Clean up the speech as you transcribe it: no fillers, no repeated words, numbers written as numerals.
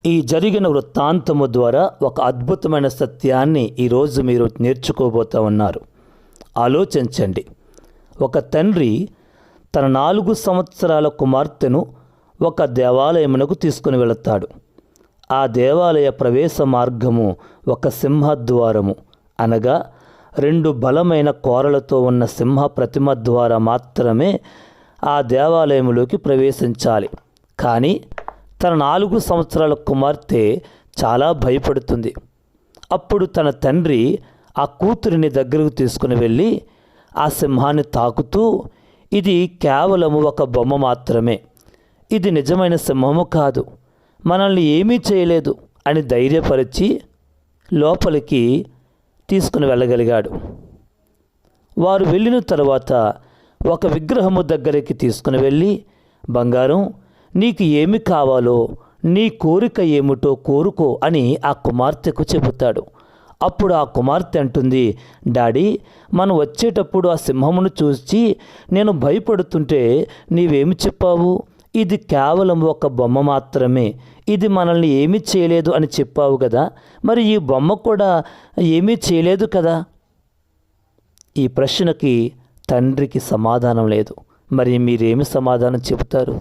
ఈ జరిగిన వృత్తాంతము ద్వారా ఒక అద్భుతమైన సత్యాన్ని ఈరోజు మీరు నేర్చుకోబోతూ ఉన్నారు. ఆలోచించండి. ఒక తండ్రి తన 4 సంవత్సరాల కుమార్తెను ఒక దేవాలయమునకు తీసుకుని వెళతాడు. ఆ దేవాలయ ప్రవేశ మార్గము ఒక సింహద్వారము, అనగా 2 బలమైన కోరలతో ఉన్న సింహ ప్రతిమ ద్వారా మాత్రమే ఆ దేవాలయంలోకి ప్రవేశించాలి. కానీ తన 4 సంవత్సరాల కుమార్తె చాలా భయపడుతుంది. అప్పుడు తన తండ్రి ఆ కూతురిని దగ్గరకు తీసుకుని వెళ్ళి ఆ సింహాన్ని తాకుతూ, ఇది కేవలము ఒక బొమ్మ మాత్రమే, ఇది నిజమైన సింహము కాదు, మనల్ని ఏమీ చేయలేదు అని ధైర్యపరిచి లోపలికి తీసుకుని వెళ్ళగలిగాడు. వారు వెళ్ళిన తర్వాత ఒక విగ్రహము దగ్గరికి తీసుకుని వెళ్ళి, బంగారం, నీకు ఏమి కావాలో, నీ కోరిక ఏమిటో కోరుకో అని ఆ కుమార్తెకు చెబుతాడు. అప్పుడు ఆ కుమార్తె అంటుంది, డాడీ, మనం వచ్చేటప్పుడు ఆ సింహమును చూసి నేను భయపడుతుంటే నీవేమి చెప్పావు? ఇది కేవలం ఒక బొమ్మ మాత్రమే, ఇది మనల్ని ఏమీ చేయలేదు అని చెప్పావు కదా, మరి ఈ బొమ్మ కూడా ఏమీ చేయలేదు కదా. ఈ ప్రశ్నకి తండ్రికి సమాధానం లేదు. మరి మీరేమి సమాధానం చెబుతారు?